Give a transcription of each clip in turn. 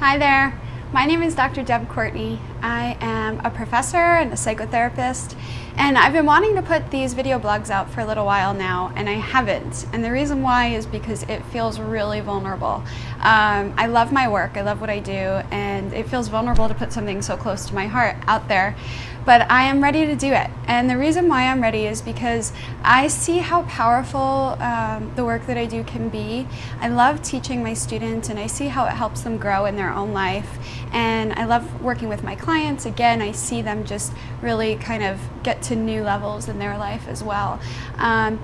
Hi there. My name is Dr. Deb Courtney. I am a professor and a psychotherapist, and I've been wanting to put these video blogs out for a little while now, and I haven't. And the reason why is because it feels really vulnerable. I love my work, I love what I do, and it feels vulnerable to put something so close to my heart out there. But I am ready to do it. And the reason why I'm ready is because I see how powerful the work that I do can be. I love teaching my students, and I see how it helps them grow in their own life. And I love working with my clients. Again, I see them just really kind of get to new levels in their life as well. And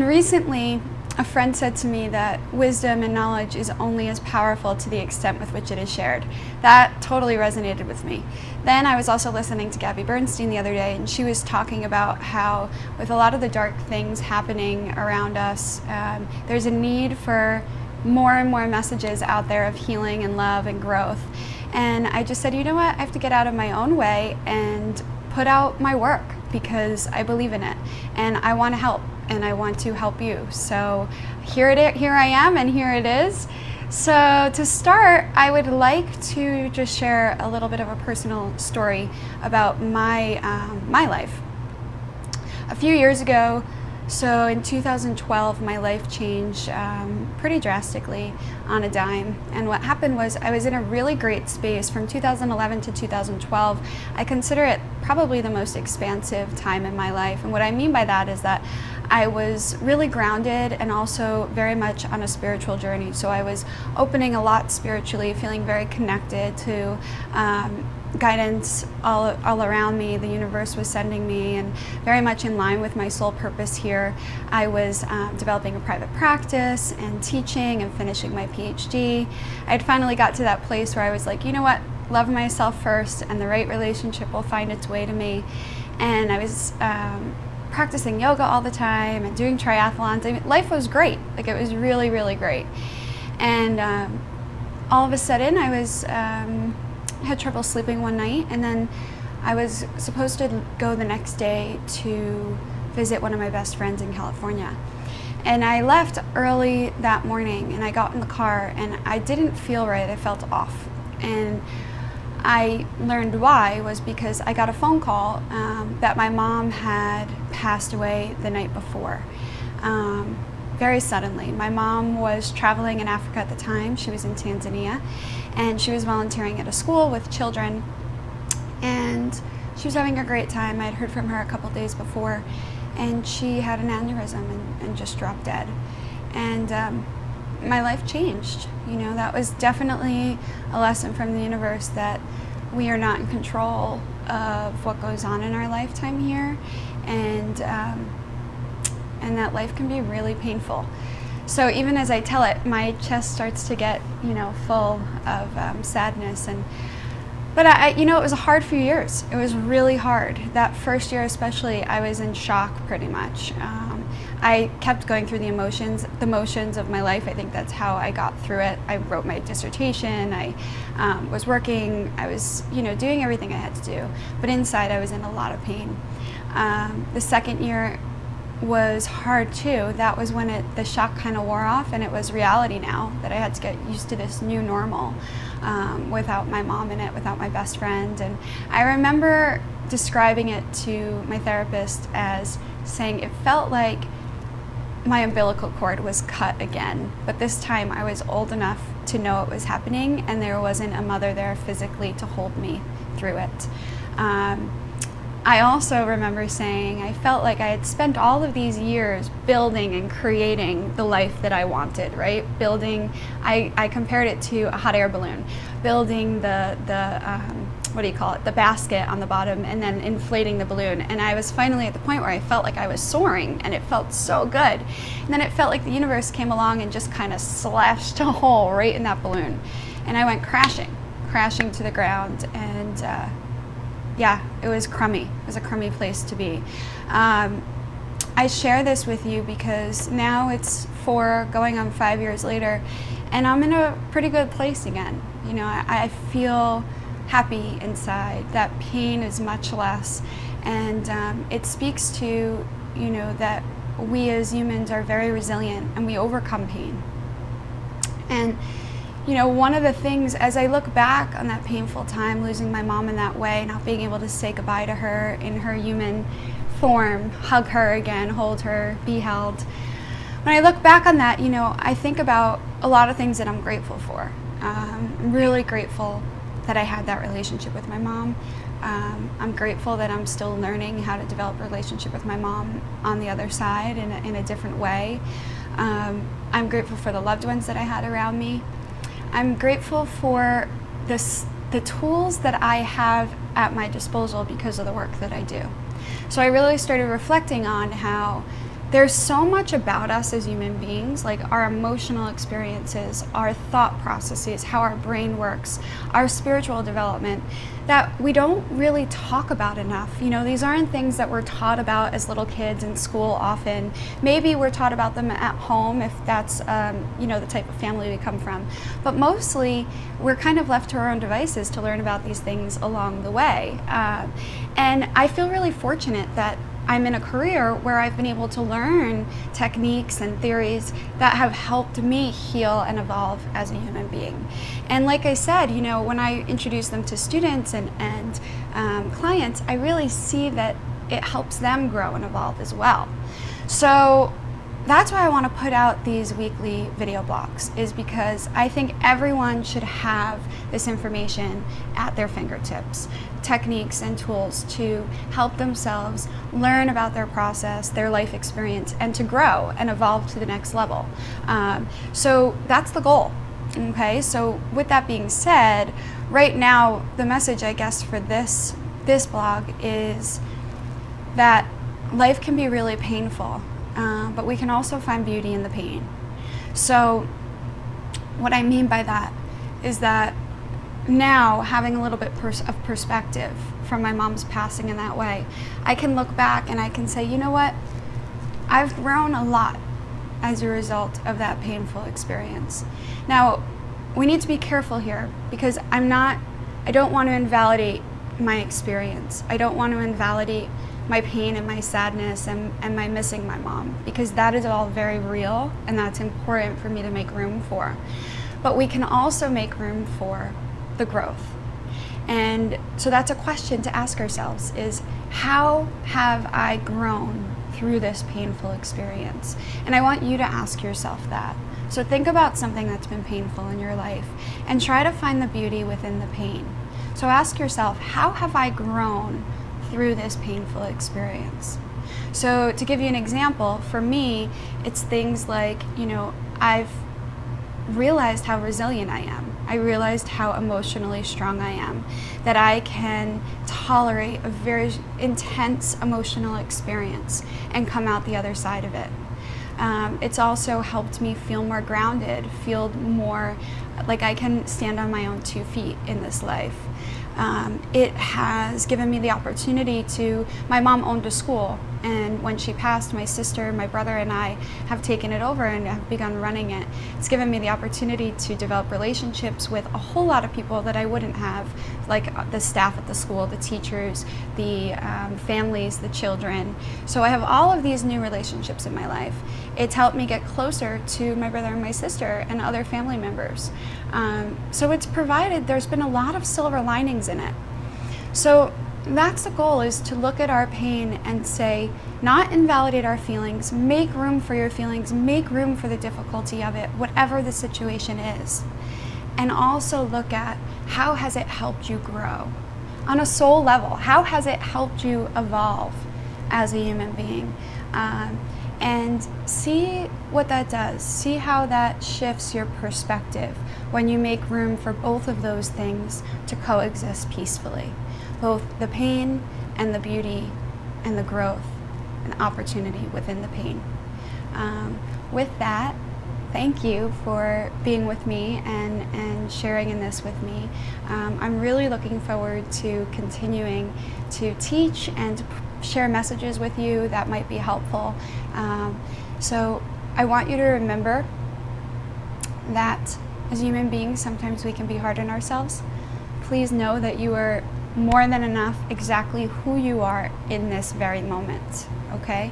recently, a friend said to me that wisdom and knowledge is only as powerful to the extent with which it is shared. That totally resonated with me. Then I was also listening to Gabby Bernstein the other day, and she was talking about how with a lot of the dark things happening around us, there's a need for more and more messages out there of healing and love and growth. And I just said, you know what, I have to get out of my own way and put out my work because I believe in it and I want to help. And I want to help you. So here I am, and here it is. So to start, I would like to just share a little bit of a personal story about my life. A few years ago, so in 2012, my life changed pretty drastically on a dime. And what happened was I was in a really great space from 2011 to 2012. I consider it probably the most expansive time in my life. And what I mean by that is that I was really grounded and also very much on a spiritual journey. So I was opening a lot spiritually, feeling very connected to guidance all around me. The universe was sending me, and very much in line with my soul purpose here. I was developing a private practice and teaching and finishing my PhD. I'd finally got to that place where I was like, you know what, love myself first and the right relationship will find its way to me. And I was practicing yoga all the time and doing triathlons. I mean, life was great. Like, it was really, really great. And all of a sudden I was had trouble sleeping one night, and then I was supposed to go the next day to visit one of my best friends in California. And I left early that morning, and I got in the car, and I didn't feel right. I felt off. And I learned why was because I got a phone call that my mom had passed away the night before. Very suddenly. My mom was traveling in Africa at the time. She was in Tanzania, and she was volunteering at a school with children, and she was having a great time. I'd heard from her a couple days before, and she had an aneurysm and just dropped dead. And my life changed. You know, that was definitely a lesson from the universe that we are not in control of what goes on in our lifetime here, and that life can be really painful. So even as I tell it, my chest starts to get, full of sadness. But it was a hard few years. It was really hard. That first year especially, I was in shock pretty much. I kept going through the motions of my life. I think that's how I got through it. I wrote my dissertation. I was working. I was, doing everything I had to do. But inside, I was in a lot of pain. The second year was hard too. That was when the shock kind of wore off, and it was reality now that I had to get used to this new normal without my mom in it, without my best friend. And I remember describing it to my therapist as saying it felt like my umbilical cord was cut again, but this time I was old enough to know it was happening, and there wasn't a mother there physically to hold me through it. I also remember saying I felt like I had spent all of these years building and creating the life that I wanted, right? Building, I compared it to a hot air balloon, building the basket on the bottom, and then inflating the balloon. And I was finally at the point where I felt like I was soaring, and it felt so good. And then it felt like the universe came along and just kind of slashed a hole right in that balloon. And I went crashing to the ground, and it was crummy. It was a crummy place to be. I share this with you because now it's going on 5 years later, and I'm in a pretty good place again. I feel happy inside. That pain is much less, and it speaks to, that we as humans are very resilient and we overcome pain. And one of the things, as I look back on that painful time, losing my mom in that way, not being able to say goodbye to her in her human form, hug her again, hold her, be held. When I look back on that, I think about a lot of things that I'm grateful for. I'm really grateful that I had that relationship with my mom. I'm grateful that I'm still learning how to develop a relationship with my mom on the other side in a different way. I'm grateful for the loved ones that I had around me. I'm grateful for the tools that I have at my disposal because of the work that I do. So I really started reflecting on how there's so much about us as human beings, like our emotional experiences, our thought processes, how our brain works, our spiritual development, that we don't really talk about enough. These aren't things that we're taught about as little kids in school often. Maybe we're taught about them at home if that's the type of family we come from. But mostly we're kind of left to our own devices to learn about these things along the way. And I feel really fortunate that I'm in a career where I've been able to learn techniques and theories that have helped me heal and evolve as a human being. And like I said, when I introduce them to students and clients, I really see that it helps them grow and evolve as well. So that's why I want to put out these weekly video blogs, is because I think everyone should have this information at their fingertips, techniques and tools to help themselves learn about their process, their life experience, and to grow and evolve to the next level. So that's the goal. Okay, so with that being said, right now the message, I guess, for this blog is that life can be really painful. But we can also find beauty in the pain. So what I mean by that is that now, having a little bit of perspective from my mom's passing in that way, I can look back and I can say, you know what? I've grown a lot as a result of that painful experience. Now, we need to be careful here because I don't want to invalidate my experience. I don't want to invalidate my pain and my sadness and my missing my mom, because that is all very real and that's important for me to make room for. But we can also make room for the growth. And so that's a question to ask ourselves, is how have I grown through this painful experience? And I want you to ask yourself that. So think about something that's been painful in your life and try to find the beauty within the pain. So ask yourself, how have I grown through this painful experience? So to give you an example, for me, it's things like, I've realized how resilient I am. I realized how emotionally strong I am, that I can tolerate a very intense emotional experience and come out the other side of it. It's also helped me feel more grounded, feel more like I can stand on my own 2 feet in this life. It has given me the opportunity my mom owned a school, and when she passed, my sister, my brother, and I have taken it over and have begun running it. It's given me the opportunity to develop relationships with a whole lot of people that I wouldn't have, like the staff at the school, the teachers, the families, the children. So I have all of these new relationships in my life. It's helped me get closer to my brother and my sister and other family members. So there's been a lot of silver linings in it. So that's the goal, is to look at our pain and say, not invalidate our feelings, make room for your feelings, make room for the difficulty of it, whatever the situation is. And also look at, how has it helped you grow? On a soul level, how has it helped you evolve as a human being? And see what that does. See how that shifts your perspective when you make room for both of those things to coexist peacefully. Both the pain and the beauty and the growth and opportunity within the pain. With that, thank you for being with me and sharing in this with me. I'm really looking forward to continuing to teach and to share messages with you that might be helpful. So I want you to remember that as human beings, sometimes we can be hard on ourselves. Please know that you are more than enough exactly who you are in this very moment, okay?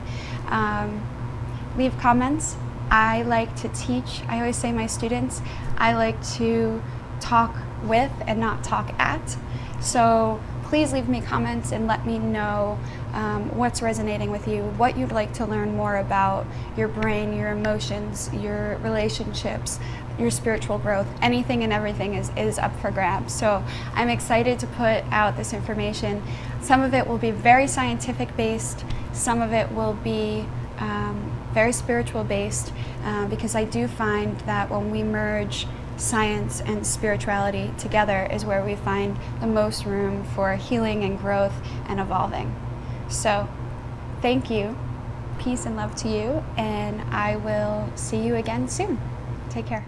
Leave comments I like to teach. I always say to my students, I like to talk with and not talk at. So please leave me comments and let me know what's resonating with you, what you'd like to learn more about your brain, your emotions, your relationships, your spiritual growth. Anything and everything is up for grabs. So I'm excited to put out this information. Some of it will be very scientific based, some of it will be very spiritual based, because I do find that when we merge science and spirituality together is where we find the most room for healing and growth and evolving. So thank you, peace and love to you, and I will see you again soon. Take care.